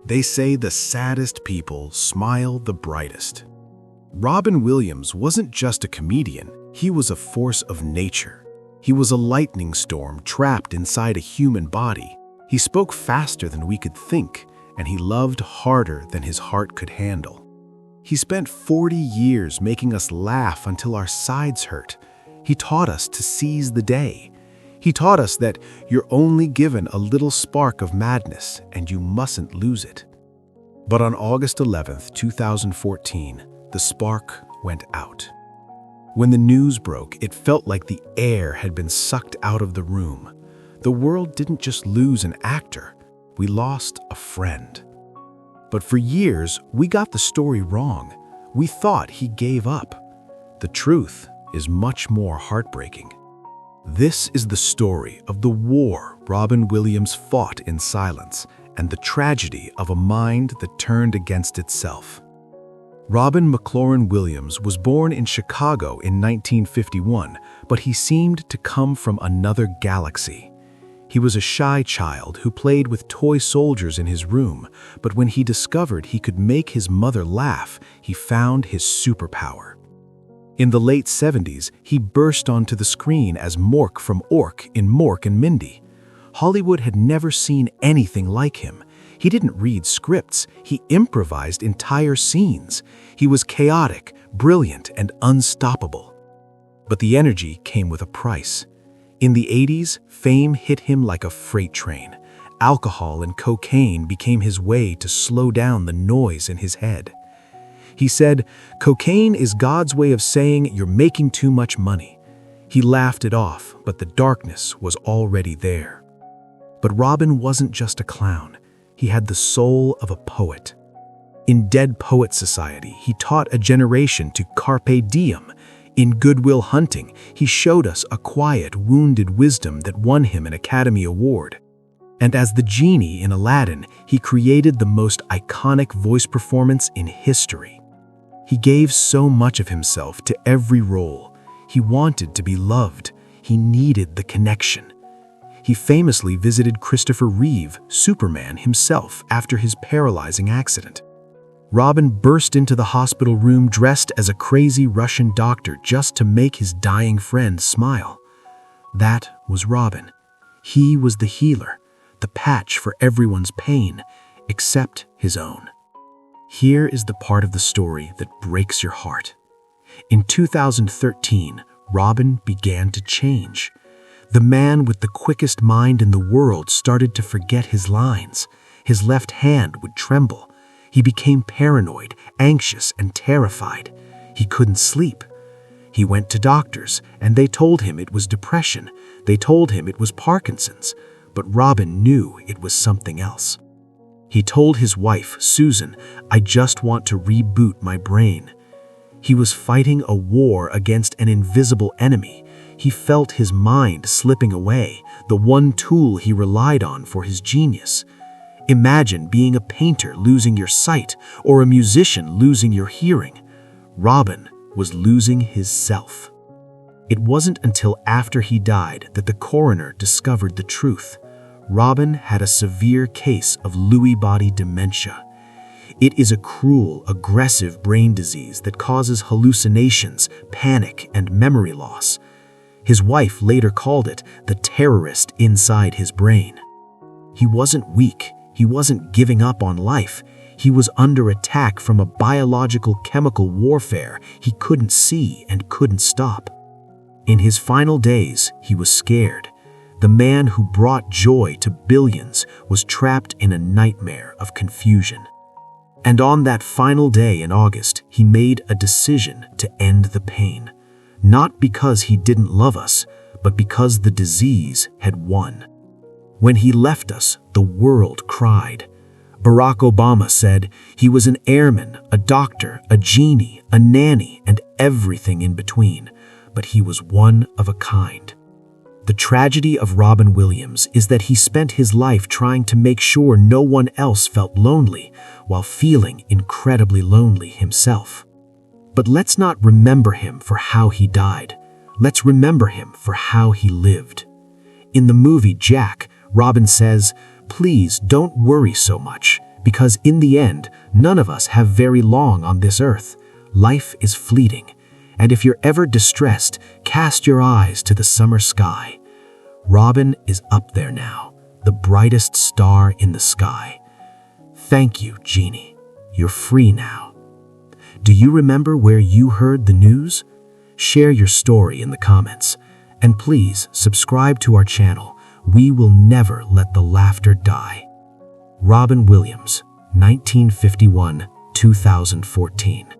They say the saddest people smile the brightest. Robin Williams wasn't just a comedian, he was a force of nature. He was a lightning storm trapped inside a human body. He spoke faster than we could think, and he loved harder than his heart could handle. He spent 40 years making us laugh until our sides hurt. He taught us to seize the day. He taught us that you're only given a little spark of madness and you mustn't lose it. But on August 11th, 2014, the spark went out. When the news broke, it felt like the air had been sucked out of the room. The world didn't just lose an actor, we lost a friend. But for years, we got the story wrong. We thought he gave up. The truth is much more heartbreaking. This is the story of the war Robin Williams fought in silence and the tragedy of a mind that turned against itself. Robin McLaurin Williams was born in Chicago in 1951, but he seemed to come from another galaxy. He was a shy child who played with toy soldiers in his room, but when he discovered he could make his mother laugh, he found his superpower. In the late 70s, he burst onto the screen as Mork from Ork in Mork and Mindy. Hollywood had never seen anything like him. He didn't read scripts, he improvised entire scenes. He was chaotic, brilliant, and unstoppable. But the energy came with a price. In the 80s, fame hit him like a freight train. Alcohol and cocaine became his way to slow down the noise in his head. He said, "Cocaine is God's way of saying you're making too much money." He laughed it off, but the darkness was already there. But Robin wasn't just a clown. He had the soul of a poet. In Dead Poets Society, he taught a generation to carpe diem. In Good Will Hunting, he showed us a quiet, wounded wisdom that won him an Academy Award. And as the Genie in Aladdin, he created the most iconic voice performance in history. He gave so much of himself to every role. He wanted to be loved. He needed the connection. He famously visited Christopher Reeve, Superman himself, after his paralyzing accident. Robin burst into the hospital room dressed as a crazy Russian doctor just to make his dying friend smile. That was Robin. He was the healer, the patch for everyone's pain, except his own. Here is the part of the story that breaks your heart. In 2013, Robin began to change. The man with the quickest mind in the world started to forget his lines. His left hand would tremble. He became paranoid, anxious, and terrified. He couldn't sleep. He went to doctors, and they told him it was depression. They told him it was Parkinson's. But Robin knew it was something else. He told his wife, Susan, "I just want to reboot my brain." He was fighting a war against an invisible enemy. He felt his mind slipping away, the one tool he relied on for his genius. Imagine being a painter losing your sight or a musician losing your hearing. Robin was losing his self. It wasn't until after he died that the coroner discovered the truth. Robin had a severe case of Lewy Body Dementia. It is a cruel, aggressive brain disease that causes hallucinations, panic, and memory loss. His wife later called it the terrorist inside his brain. He wasn't weak. He wasn't giving up on life. He was under attack from a biological chemical warfare he couldn't see and couldn't stop. In his final days, he was scared. The man who brought joy to billions was trapped in a nightmare of confusion. And on that final day in August, he made a decision to end the pain. Not because he didn't love us, but because the disease had won. When he left us, the world cried. Barack Obama said he was an airman, a doctor, a genie, a nanny, and everything in between, but he was one of a kind. The tragedy of Robin Williams is that he spent his life trying to make sure no one else felt lonely while feeling incredibly lonely himself. But let's not remember him for how he died. Let's remember him for how he lived. In the movie Jack, Robin says, "Please don't worry so much, because in the end, none of us have very long on this earth. Life is fleeting, and if you're ever distressed, cast your eyes to the summer sky. Robin is up there now, the brightest star in the sky. Thank you, Genie. You're free now. Do you remember where you heard the news? Share your story in the comments. And please subscribe to our channel. We will never let the laughter die. Robin Williams, 1951-2014.